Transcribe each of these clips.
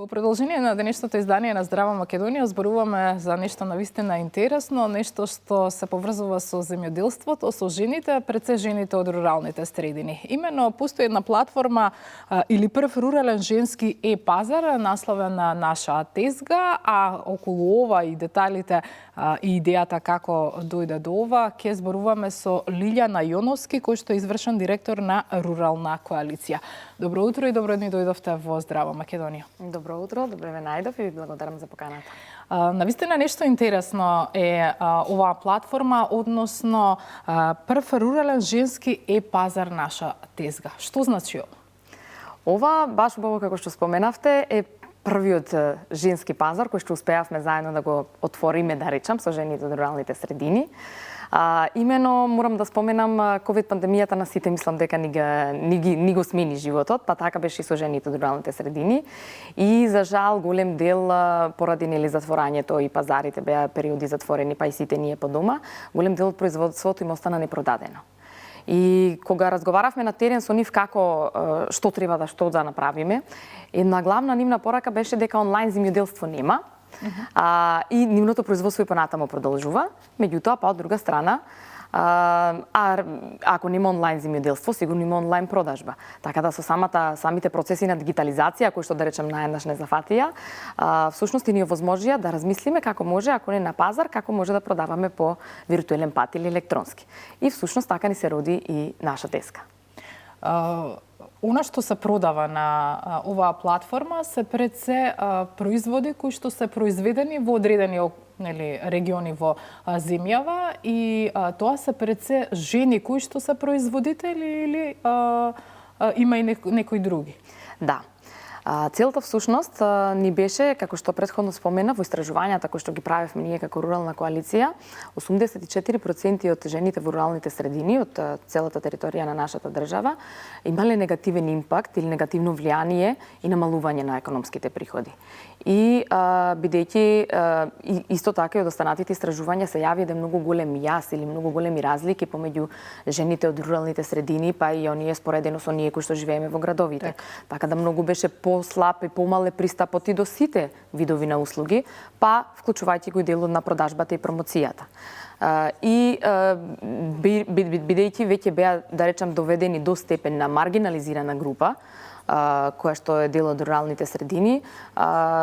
Во продолжение на денешното издание на Здрава Македонија зборуваме за нешто навистина интересно, нешто што се поврзува со земјоделството, со жените, пред се жените од руралните средини. Имено постои една платформа или прв рурален женски пазар насловен на Наша тезга, а околу ова и деталите и идејата како дојде до ова, ќе зборуваме со Лилјана Јоновски, кој што е извршен директор на Рурална коалиција. Добро утро и добро дни дојдовте во Здрава Македонија. Добро утро, добре ме најдов и ви благодарам за поканата. Навистина нешто интересно е оваа платформа, односно прв рурален женски пазар Наша тезга. Што значи ова? Ова, баш убаво како што споменавте, е првиот женски пазар кој што успеавме заедно да го отвориме, да речам, со жените од руралните средини. Имено морам да споменам ковид пандемијата на сите, мислам дека ни го смени животот, па така беше и со жените од руралните средини. И за жал голем дел поради затворањето и пазарите беа периоди затворени, па и сите ние по дома, голем дел од производството им остана непродадено. И кога разговаравме на терен со нив како што треба да направиме, една главна нивна порака беше дека онлайн земјоделство нема. И нивното производство и понатамо продолжува, меѓутоа, па од друга страна, ако нема онлайн земјоделство, сигурно има онлайн продажба. Така да со самите процеси на дигитализација, кои што да речем наеднаш не зафатија, всушност и ни овозможија да размислиме како може, ако не на пазар, како може да продаваме по виртуелен пат или електронски. И всушност така ни се роди и Наша тезга. Она што се продава на оваа платформа се пред се производи кои што се произведени во одредени региони во земјава и тоа се пред се жени кои што се производители или има и некои други? Да. Целта всушност ни беше, како што претходно спомена, во истражувањата кои што ги правевме ние како рурална коалиција, 84% од жените во руралните средини од целата територија на нашата држава имале негативен импакт или негативно влијание и намалување на економските приходи. И бидејќи исто така и од останатите истражувања се јави да многу голем јас или многу големи разлики помеѓу жените од руралните средини, па и оние споредено со ние кои што живееме во градовите. Така да многу беше послаб и помале пристапот и до сите видови на услуги, па вклучувајќи го и делот на продажбата и промоцијата. И бидејќи веќе беа, да речам, доведени до степен на маргинализирана група, која што е дел од руралните средини,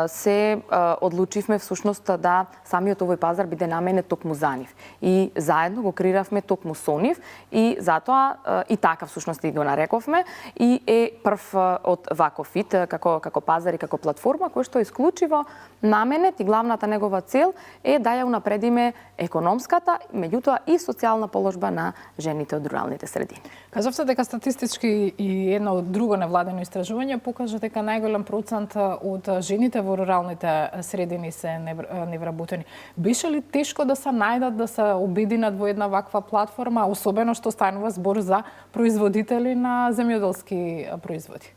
се одлучивме всушност да самиот овој пазар биде наменет токму за нив. И заедно го креиравме токму со нив и затоа и така всушност и го нарековме и е прв од ваков вид како пазар и како платформа кој што е исклучиво наменет и главната негова цел е да ја унапредиме економската, меѓутоа и социјална положба на жените од руралните средини. Кажавте дека статистички и едно друго невладено истражување покажа дека најголем процент од жените во руралните средини се невработени. Беше ли тешко да се најдат, да се обединат во една ваква платформа, особено што станува збор за производители на земјоделски производи?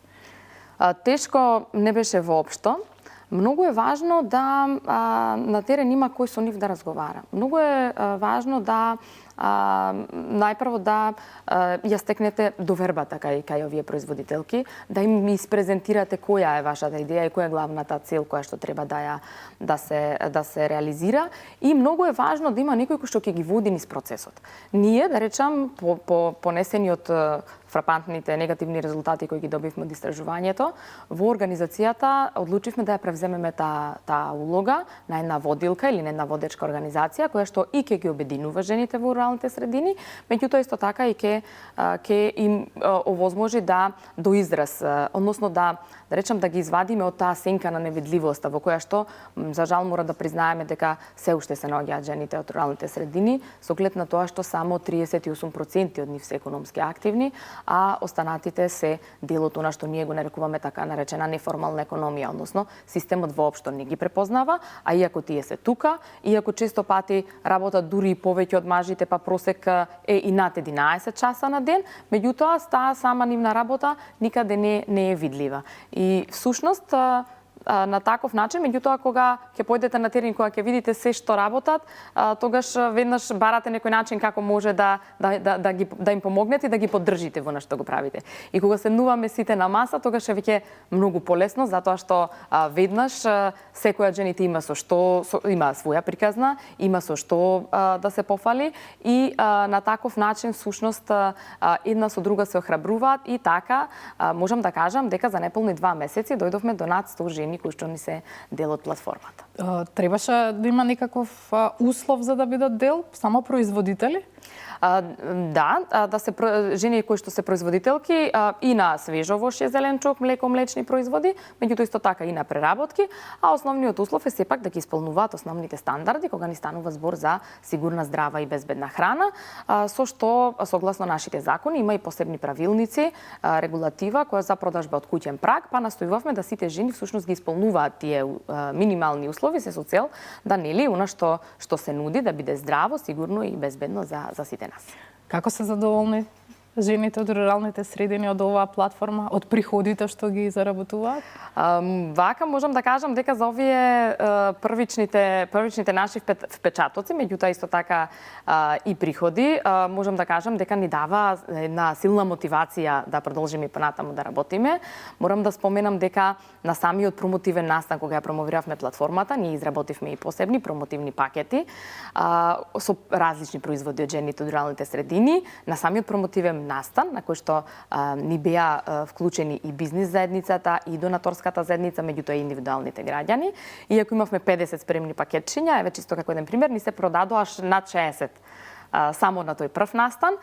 Тешко не беше воопшто. Многу е важно да на терен има кој со нив да разговара. Многу е важно да најпрво да ја стекнете довербата кај овие производителки, да им испрезентирате која е вашата идеја и која е главната цел која што треба да се реализира, и многу е важно да има некој кој што ќе ги води низ процесот. Ние, да речам, понесени од фрапантните негативни резултати кои ги добивме од истражувањето, во организацијата одлучивме да ја превземеме таа улога на една водилка или на една водечка организација која што и ќе ги обединува жените во руралните средини, меѓутоа исто така и ќе им овозможи да до израз, односно да речам да ги извадиме од таа сенка на невидливоста во која што за жал мора да признаеме дека се уште се наоѓаат жените од руралните средини, со оглед на тоа што само 38% од нив се економски активни, а останатите се делот она што ние го нарекуваме така наречена неформална економија, односно системот воопшто не ги препознава, а иако тие се тука, иако често пати работат дури и повеќе од мажите, па просек е и над 11 часа на ден, меѓутоа таа сама нивна работа никаде не е видлива. И всушност на таков начин, меѓутоа кога ќе појдете на терен, кога ќе видите се што работат, тогаш веднаш барате некој начин како може да им помогнете и да ги поддржите во нешто го правите. И кога седнуваме сите на маса, тогаш е веќе многу полесно, затоа што веднаш секоја жените има има своја приказна, има со што да се пофали и на таков начин сушност една со друга се охрабруваат и така можам да кажам дека за неполни 2 месеци дојдовме до над 100 жени кои што ни се дел од платформата. Требаше да има некаков услов за да бидат дел? Само производители? Да се жени кои што се производителки и на свежо вошје, зеленчук, млеко, млечни производи, меѓутоа исто така и на преработки, а основниот услов е сепак да ги исполнуваат основните стандарди кога ни станува збор за сигурна, здрава и безбедна храна, со што согласно нашите закони има и посебни правилници, регулатива која за продажба од куќен праг, па настојувавме да сите жени всушност ги исполнуваат тие минимални услови се со цел да нели она што се нуди да биде здраво, сигурно и безбедно за сите нас. Како се задоволни жените од руралните средини од оваа платформа, од приходите што ги заработуваат? Вака можам да кажам дека за овие првичните наши впечатоци, меѓутоа исто така и приходи, можам да кажам дека ни дава една силна мотивација да продолжиме и понатаму да работиме. Морам да споменам дека на самиот промотивен настан кога ја промовиравме платформата, ние изработивме и посебни промотивни пакети со различни производи од жените од руралните средини. На самиот промотивен настан, на кој што ни беа вклучени и бизнис заедницата, и донаторската заедница, меѓутоа и индивидуалните граѓани. Иако имавме 50 спремни пакетчиња, еве чисто како еден пример, ни се продадоа над 60 само на тој прв настан.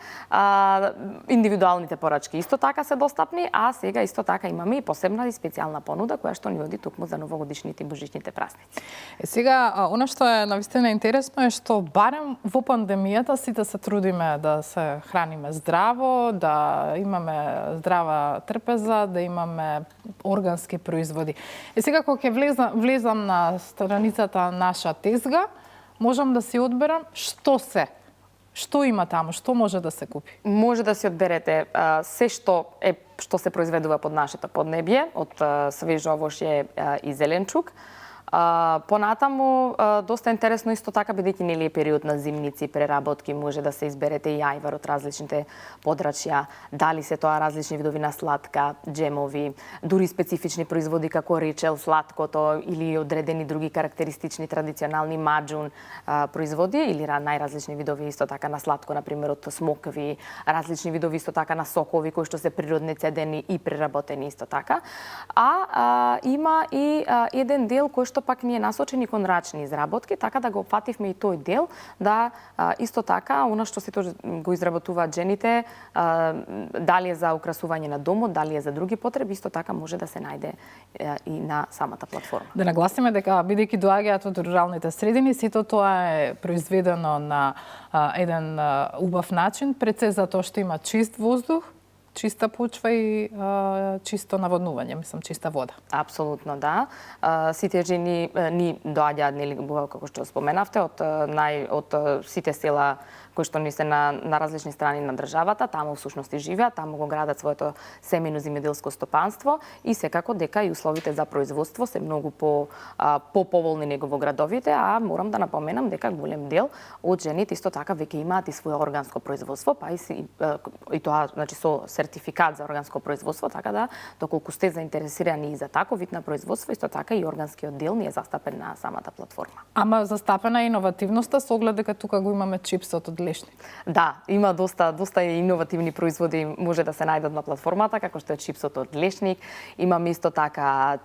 Индивидуалните порачки исто така се достапни, а сега исто така имаме и посебна и специјална понуда која што ни оди токму за новогодишните и божичните празници. Сега, она што е навистина интересно е што барем во пандемијата сите се трудиме да се храниме здраво, да имаме здрава трпеза, да имаме органски производи. Сега кога ќе влезам на страницата наша тезга, можам да си одберам што има таму, што може да се купи? Може да си одберете се што се произведува под нашето поднебје, од свежо овошје и зеленчук. Понатаму, доста интересно исто така, бидејќи нели е период на зимници, преработки, може да се изберете и ајвар од различните подрачја, дали се тоа различни видови на сладка, джемови, дури специфични производи како речел, сладкото или одредени други карактеристични традиционални маџун производи или најразлични видови исто така на сладко, на пример од смокви, различни видови исто така на сокови кои што се природни, цедени и преработени исто така. Има и еден дел кој што пак ние насочени кон рачни изработки, така да го опфативме и тој дел, да исто така, она што сите го изработуваат жените, дали е за украсување на домот, дали е за други потреби, исто така може да се најде и на самата платформа. Да нагласиме дека, бидејќи доаѓаат од руралните средини, сето тоа е произведено на еден убав начин, пред се затоа што има чист воздух, чиста почва и чисто наводнување, мислам, чиста вода. Апсолутно, да. Сите жени ни доаѓаат, нели, како што споменавте, од сите села кои што ни се на различни страни на државата, таму всушност и живеат, таму го градат своето семејно земјоделско стопанство и секако дека и условите за производство се многу поволни него во градовите, а морам да напоменам дека голем дел од жените исто така веќе имаат и свое органско производство, па и тоа значи со сертификат за органско производство, така да доколку сте заинтересирани и за таков вид на производство, исто така и органскиот дел ни е застапен на самата платформа. Ама застапена е иновативноста со оглед дека тука го имаме чипсот од лешник. Да, има доста иновативни производи може да се најдат на платформата, како што е чипсот од лешник, имаме исто така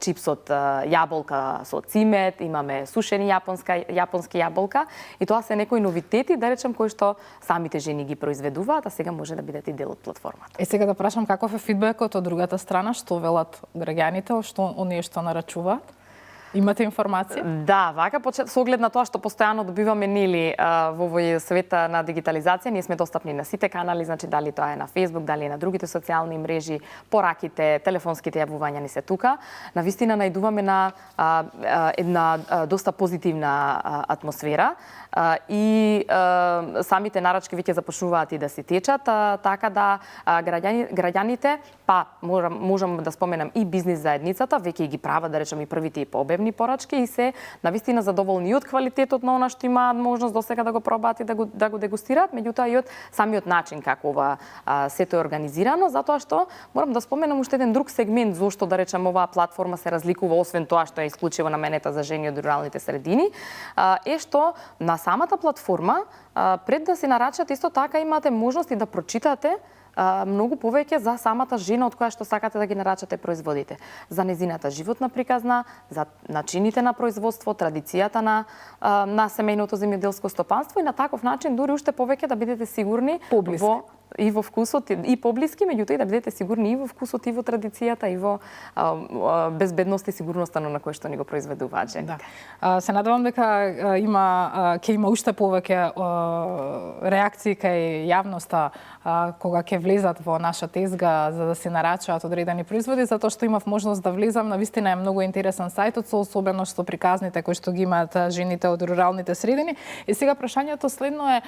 чипсот јаболка со цимет, имаме сушени јапонски јаболка и тоа се некои новитети, да речем, кои што самите жени ги произведуваат, а сега може да бидат и дел од платформата. Сега да прашам каков е фидбекот од другата страна, што велат граѓаните, што оние што нарачуваат? Имате информација? Да, вака со оглед на тоа што постојано добиваме нели во овој свет на дигитализација, ние сме достапни на сите канали, значи дали тоа е на Facebook, дали е на другите социјални мрежи, пораките, телефонските јавувања ни се тука. Навистина најдуваме на една доста позитивна атмосфера и самите нарачки веќе започнуваат и да се течат, така да граѓаните, па можам да споменам и бизнис заедницата, веќе ги прават, да речем, и првите и пообемни порачки и се навистина задоволни од квалитетот на она што имаат можност досега да го пробаат и да го дегустираат, меѓутоа и од самиот начин како ова сето е организирано, затоа што морам да споменам уште еден друг сегмент зошто, да речем, оваа платформа се разликува, освен тоа што е исклучиво наменета за жени од руралните средини, е што на самата платформа пред да се нарачат исто така имате можност и да прочитате многу повеќе за самата жена од која што сакате да ги нарачате производите. За незината животна приказна, за начините на производство, традицијата на семејното земјоделско стопанство и на таков начин дури уште повеќе да бидете сигурни во вкусот и поблиски, меѓутоа и да бидете сигурни и во вкусот и во традицијата и во безбедност и сигурноста на кој што ни го произведуваат жените. Да. Се надевам дека ќе има уште повеќе реакции кај јавноста кога ќе влезат во наша тезга за да се нарачаат одредени производи, затоа што имав можност да влезам, навистина е многу интересен сајтот со особено што приказните кои што ги имаат жените од руралните средини. И сега прашањето следно е,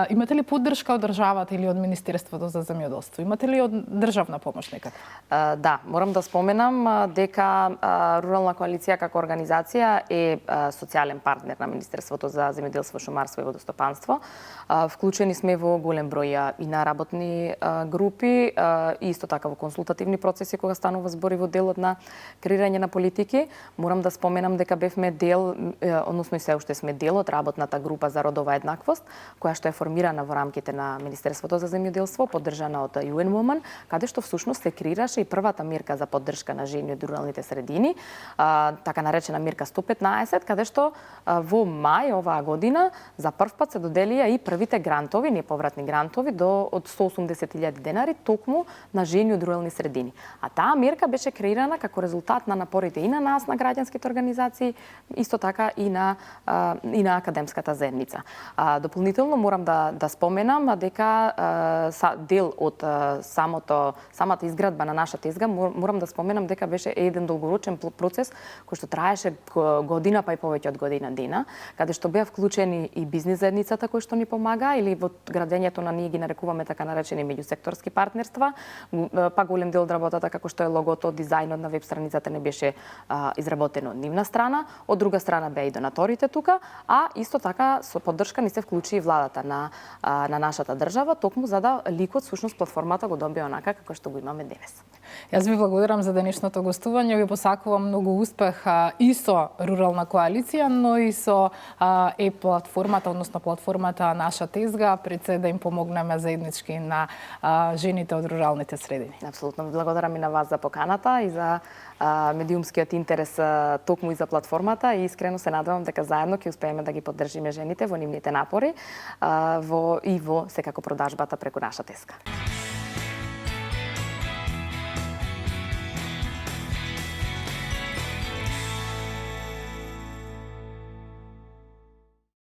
имате ли поддршка од државата или од Министерството за земјоделство? Имате ли од државна помош некако? Да, морам да споменам дека Рурална коалиција како организација е социјален партнер на Министерството за земјоделство, шумарство и водостопанство. Вклучени сме во голем број и на работни групи и исто така во консултативни процеси кога станува збор и во делот на креирање на политики. Морам да споменам дека бевме дел, односно и се уште сме дел од работната група за родова еднаквост, која што е формирана во рамките на Министерството за земјоделство, поддржана од UN Women, каде што всушност се креираше и првата мерка за поддршка на жени од руралните средини, така наречена мерка 115, каде што во мај оваа година за прв пат се доделија и првите грантови, неповратни грантови од 180.000 денари токму на жени од рурални средини. А таа мерка беше креирана како резултат на напорите и на нас, на граѓанските организации, исто така и на академската заедница. Дополнително морам да споменам дека дел од самата изградба на нашата тезга, морам да споменам дека беше еден долгорочен процес кој што траеше година па и повеќе од година дена, каде што беа вклучени и бизнис заедницата кој што ни помага или во градењето на ние ги нарекуваме така наречени меѓусекторски партнерства, па голем дел од работата како што е логото, дизајнот на веб страницата не беше изработено од нивна страна, од друга страна беа и донаторите тука, а исто така со поддршка ни се вклучи и владата на нашата држава, токму за да ликот, всушност платформата го добие онака како што го имаме денес. Јас ви благодарам за денешното гостување, ви посакувам многу успех и со Рурална коалиција, но и со платформата, односно платформата Наша тезга, пред се да им помогнеме заеднички на жените од руралните средини. Апсолутно, благодарам и на вас за поканата и за медиумскиот интерес токму и за платформата и искрено се надевам дека заедно ќе успееме да ги поддржиме жените во нивните напори и во секако продажбата преку Наша тезга.